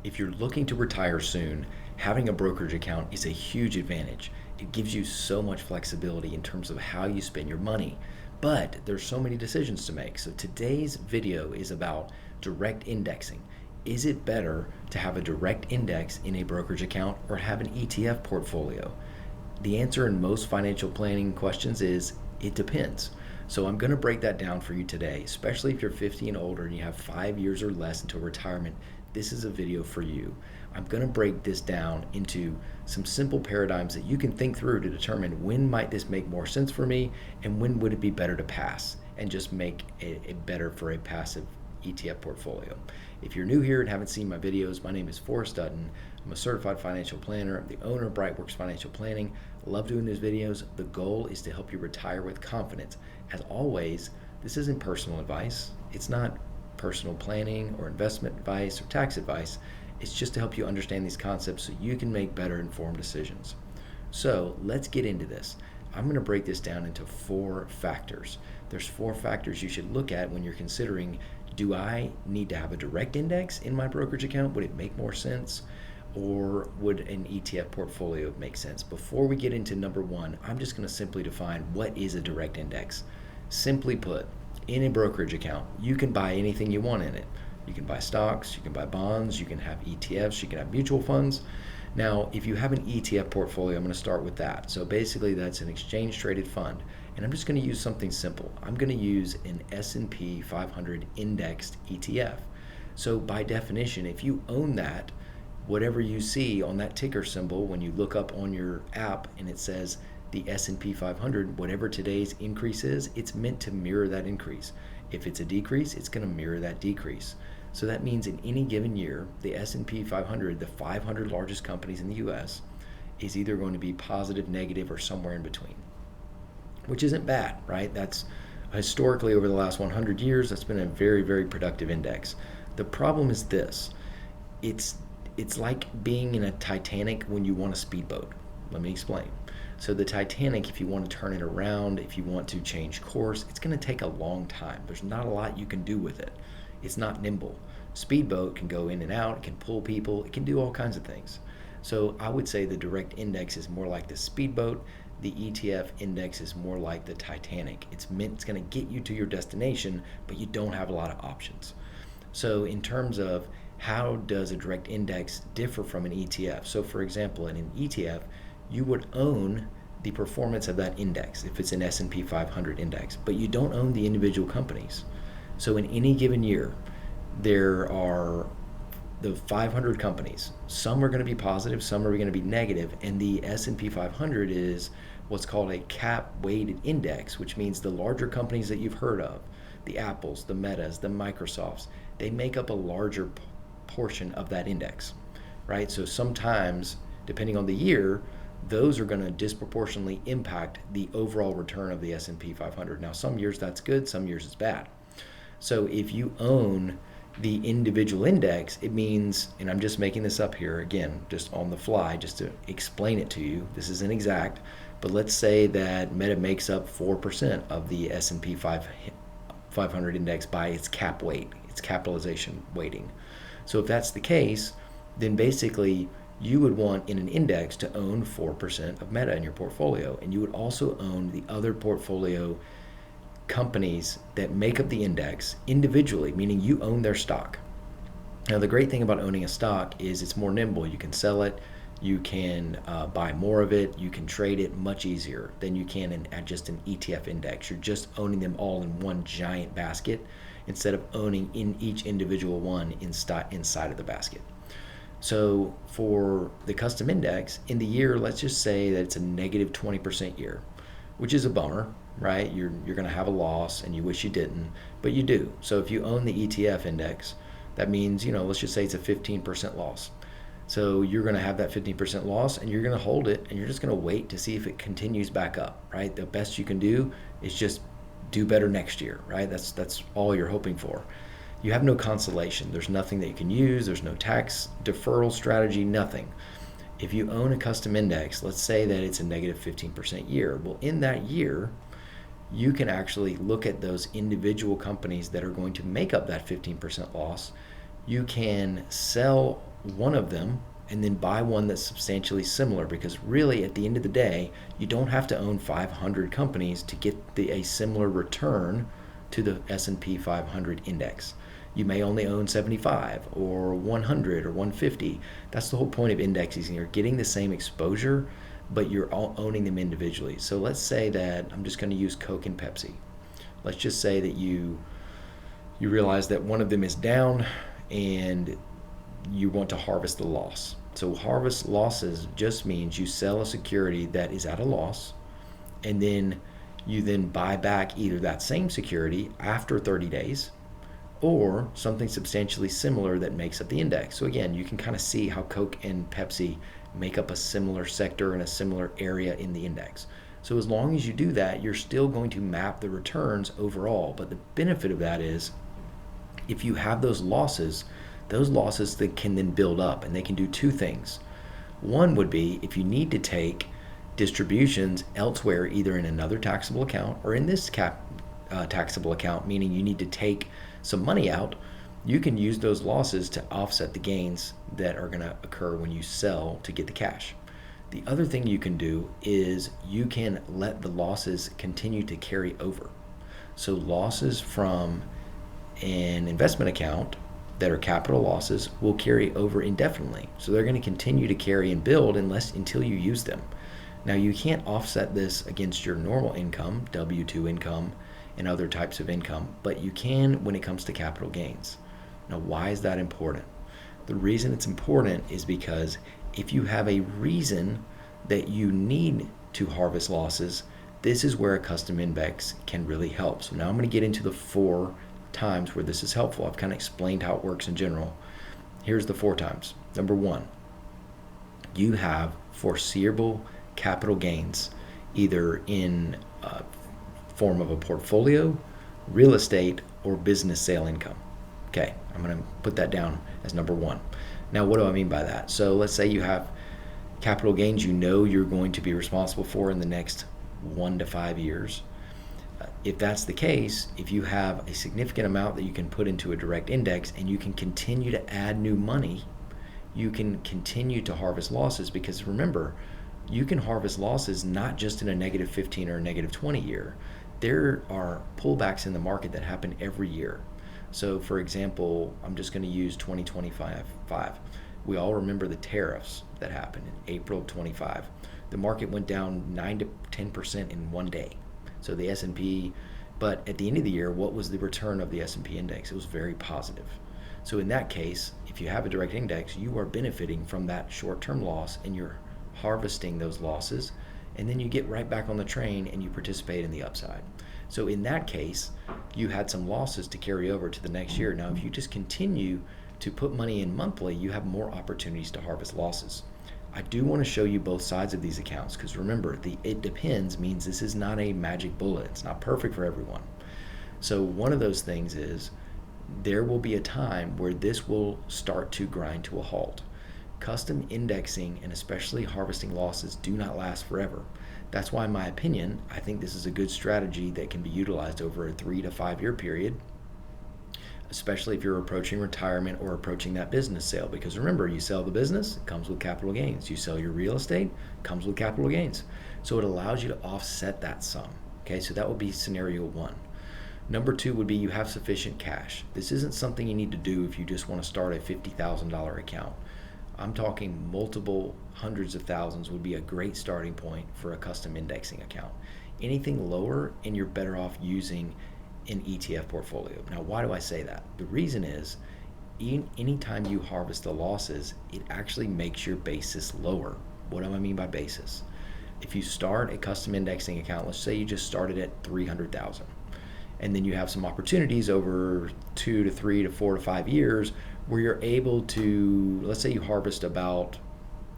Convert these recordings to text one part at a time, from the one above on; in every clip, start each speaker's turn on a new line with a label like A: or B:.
A: If you're looking to retire soon, having a brokerage account is a huge advantage. It gives you so much flexibility in terms of how you spend your money. But there's so many decisions to make. So today's video is about direct indexing. Is it better to have a direct index in a brokerage account or have an ETF portfolio? The answer in most financial planning questions is it depends. So I'm going to break that down for you today, especially if you're 50 and older and you have 5 years or less until retirement. This is a video for you. I'm going to break this down into some simple paradigms that you can think through to determine when might this make more sense for me and when would it be better to pass and just make it better for a passive ETF portfolio. If you're new here and haven't seen my videos, my name is Forrest Dutton. I'm a certified financial planner. I'm the owner of Brightworks Financial Planning. I love doing these videos. The goal is to help you retire with confidence. As always, this isn't personal advice. It's not personal planning or investment advice or tax advice. It's just to help you understand these concepts so you can make better informed decisions. So let's get into this. I'm going to break this down into 4 factors. There's 4 factors you should look at when you're considering, do I need to have a direct index in my brokerage account? Would it make more sense? Or would an ETF portfolio make sense? Before we get into number 1, I'm just going to simply define what is a direct index. Simply put, in a brokerage account, you can buy anything you want in it. You can buy stocks, you can buy bonds, you can have ETFs, you can have mutual funds. Now, if you have an ETF portfolio, I'm going to start with that. So basically, that's an exchange traded fund. And I'm just going to use something simple. I'm going to use an S&P 500 indexed ETF. So by definition, if you own that, whatever you see on that ticker symbol when you look up on your app and it says the S&P 500, whatever today's increase is, it's meant to mirror that increase. If it's a decrease, it's going to mirror that decrease. So that means in any given year, the S&P 500, the 500 largest companies in the US, is either going to be positive, negative, or somewhere in between, which isn't bad, right? That's historically over the last 100 years, that's been a very, very productive index. The problem is this. It's like being in a Titanic when you want a speedboat. Let me explain. So the Titanic, if you want to turn it around, if you want to change course, it's going to take a long time. There's not a lot you can do with it. It's not nimble. Speedboat can go in and out, it can pull people, it can do all kinds of things. So I would say the direct index is more like the speedboat. The ETF index is more like the Titanic. It's going to get you to your destination, but you don't have a lot of options. So in terms of how does a direct index differ from an ETF? So for example, in an ETF, you would own the performance of that index if it's an S&P 500 index, but you don't own the individual companies. So in any given year, there are the 500 companies. Some are going to be positive, some are going to be negative, and the S&P 500 is what's called a cap-weighted index, which means the larger companies that you've heard of, the Apples, the Metas, the Microsofts, they make up a larger portion of that index, right? So sometimes, depending on the year, those are going to disproportionately impact the overall return of the S&P 500. Now, some years that's good, some years it's bad. So if you own the individual index, it means, and I'm just making this up here again, just on the fly, just to explain it to you. This isn't exact, but let's say that Meta makes up 4% of the S&P 500 index by its cap weight, its capitalization weighting. So if that's the case, then basically you would want in an index to own 4% of Meta in your portfolio, and you would also own the other portfolio companies that make up the index individually, meaning you own their stock. Now, the great thing about owning a stock is it's more nimble. You can sell it, you can buy more of it, you can trade it much easier than you can at just an ETF index. You're just owning them all in one giant basket instead of owning in each individual one inside of the basket. So for the custom index, in the year, let's just say that it's a negative 20% year, which is a bummer, right? You're going to have a loss and you wish you didn't, but you do. So if you own the ETF index, that means, let's just say it's a 15% loss. So you're going to have that 15% loss and you're going to hold it and you're just going to wait to see if it continues back up, right? The best you can do is just do better next year, right? That's all you're hoping for. You have no consolation. There's nothing that you can use. There's no tax deferral strategy, nothing. If you own a custom index, let's say that it's a negative 15% year. Well, in that year, you can actually look at those individual companies that are going to make up that 15% loss. You can sell one of them and then buy one that's substantially similar, because really at the end of the day, you don't have to own 500 companies to get a similar return to the S&P 500 index. You may only own 75 or 100 or 150. That's the whole point of indexing. You're getting the same exposure, but you're all owning them individually. So let's say that I'm just going to use Coke and Pepsi. Let's just say that you realize that one of them is down and you want to harvest the loss. So harvest losses just means you sell a security that is at a loss, and then you then buy back either that same security after 30 days or something substantially similar that makes up the index. So again, you can kind of see how Coke and Pepsi make up a similar sector and a similar area in the index. So as long as you do that, you're still going to map the returns overall. But the benefit of that is if you have those losses that can then build up, and they can do two things. One would be if you need to take distributions elsewhere, either in another taxable account or in this taxable account, meaning you need to take some money out, you can use those losses to offset the gains that are going to occur when you sell to get the cash. The other thing you can do is you can let the losses continue to carry over. So losses from an investment account that are capital losses will carry over indefinitely. So they're going to continue to carry and build until you use them. Now you can't offset this against your normal income, W-2 income, and other types of income, but you can when it comes to capital gains. Now why is that important? The reason it's important is because if you have a reason that you need to harvest losses, this is where a custom index can really help. So now I'm going to get into the 4 times where this is helpful. I've kind of explained how it works in general. Here's the 4 times. Number 1, you have foreseeable capital gains, either in form of a portfolio, real estate, or business sale income. Okay, I'm going to put that down as number 1. Now, what do I mean by that? So let's say you have capital gains you know you're going to be responsible for in the next 1 to 5 years. If that's the case, if you have a significant amount that you can put into a direct index and you can continue to add new money, you can continue to harvest losses, because remember, you can harvest losses not just in a negative 15 or a negative 20 year. There are pullbacks in the market that happen every year. So for example, I'm just going to use 2025. We all remember the tariffs that happened in April of 25. The market went down 9 to 10% in one day. So the S&P, but at the end of the year, what was the return of the S&P index? It was very positive. So in that case, if you have a direct index, you are benefiting from that short-term loss and you're harvesting those losses, and then you get right back on the train and you participate in the upside. So in that case, you had some losses to carry over to the next year. Now, if you just continue to put money in monthly, you have more opportunities to harvest losses. I do want to show you both sides of these accounts, because remember, the it depends means this is not a magic bullet. It's not perfect for everyone. So one of those things is there will be a time where this will start to grind to a halt. Custom indexing and especially harvesting losses do not last forever. That's why, in my opinion, I think this is a good strategy that can be utilized over a 3 to 5 year period, especially if you're approaching retirement or approaching that business sale. Because remember, you sell the business, it comes with capital gains. You sell your real estate, it comes with capital gains. So it allows you to offset that sum. Okay, so that would be scenario 1. Number 2 would be you have sufficient cash. This isn't something you need to do if you just want to start a $50,000 account. I'm talking multiple hundreds of thousands would be a great starting point for a custom indexing account. Anything lower, and you're better off using an ETF portfolio. Now, why do I say that? The reason is anytime you harvest the losses, it actually makes your basis lower. What do I mean by basis? If you start a custom indexing account, let's say you just started at 300,000, and then you have some opportunities over 2 to 3 to 4 to 5 years where you're able to, let's say you harvest about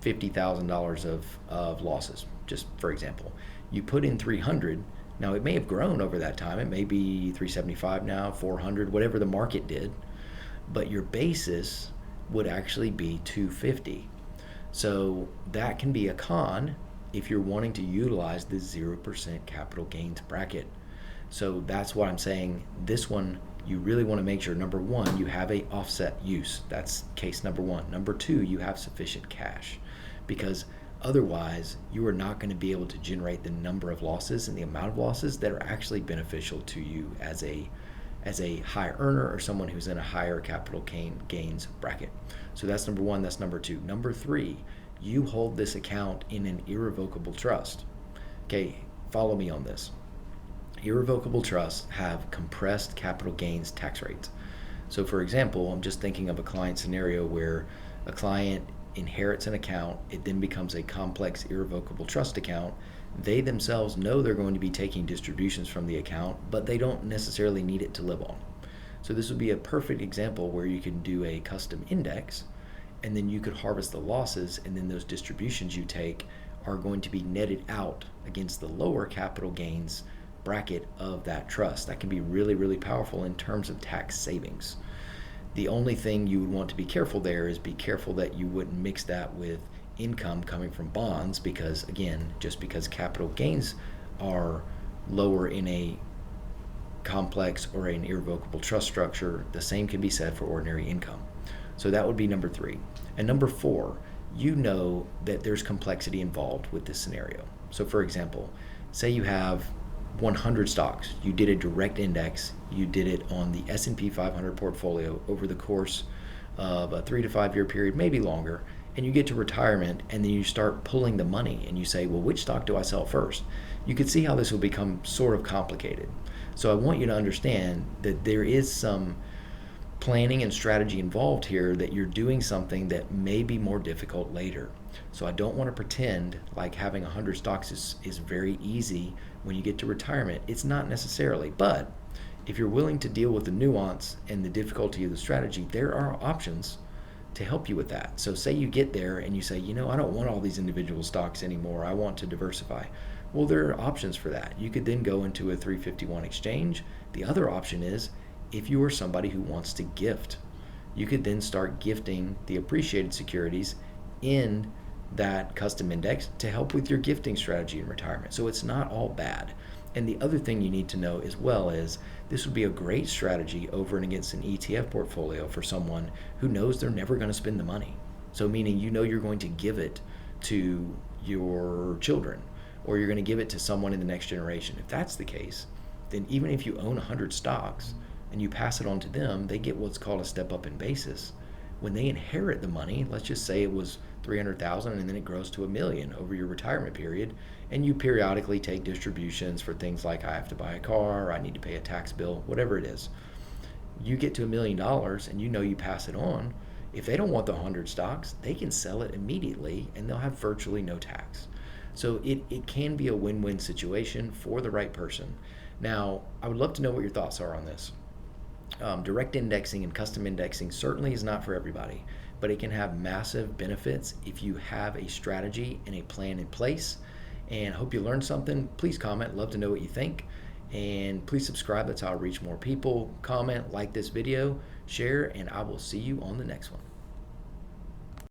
A: $50,000 of losses, just for example. You put in 300. Now, it may have grown over that time. It may be 375 now, 400, whatever the market did. But your basis would actually be 250. So that can be a con if you're wanting to utilize the 0% capital gains bracket. So that's what I'm saying. This one, you really want to make sure, number one, you have a offset use. That's case number one. Number two, you have sufficient cash, because otherwise you are not going to be able to generate the number of losses and the amount of losses that are actually beneficial to you as a high earner or someone who's in a higher capital gains bracket. So that's number one. That's number two. Number three, you hold this account in an irrevocable trust. Okay, follow me on this. Irrevocable trusts have compressed capital gains tax rates. So for example, I'm just thinking of a client scenario where a client inherits an account, it then becomes a complex irrevocable trust account. They themselves know they're going to be taking distributions from the account, but they don't necessarily need it to live on. So this would be a perfect example where you can do a custom index, and then you could harvest the losses, and then those distributions you take are going to be netted out against the lower capital gains bracket of that trust. That can be really, really powerful in terms of tax savings. The only thing you would want to be careful there is be careful that you wouldn't mix that with income coming from bonds, because again, just because capital gains are lower in a complex or an irrevocable trust structure, the same can be said for ordinary income. So that would be number three. And number four, you know that there's complexity involved with this scenario. So for example, say you have 100 stocks. You did a direct index. You did it on the S&P 500 portfolio over the course of a 3 to 5 year period, maybe longer, and you get to retirement, and then you start pulling the money and you say, well, which stock do I sell first? You could see how this will become sort of complicated. So I want you to understand that there is some planning and strategy involved here, that you're doing something that may be more difficult later. So I don't want to pretend like having 100 stocks is very easy when you get to retirement. It's not necessarily, but if you're willing to deal with the nuance and the difficulty of the strategy, there are options to help you with that. So say you get there and you say, I don't want all these individual stocks anymore. I want to diversify. Well, there are options for that. You could then go into a 351 exchange. The other option is, if you are somebody who wants to gift, you could then start gifting the appreciated securities in that custom index to help with your gifting strategy in retirement. So it's not all bad. And the other thing you need to know as well is, this would be a great strategy over and against an ETF portfolio for someone who knows they're never going to spend the money. So meaning, you're going to give it to your children, or you're going to give it to someone in the next generation. If that's the case, then even if you own 100 stocks and you pass it on to them, they get what's called a step up in basis. When they inherit the money, let's just say it was 300,000 and then it grows to $1 million over your retirement period, and you periodically take distributions for things like, I have to buy a car, I need to pay a tax bill, whatever it is. You get to $1 million and you pass it on. If they don't want the 100 stocks, they can sell it immediately and they'll have virtually no tax. So it can be a win-win situation for the right person. Now, I would love to know what your thoughts are on this. Direct indexing and custom indexing certainly is not for everybody, but it can have massive benefits if you have a strategy and a plan in place. And I hope you learned something. Please comment. Love to know what you think. And please subscribe. That's how I reach more people. Comment, like this video, share, and I will see you on the next one.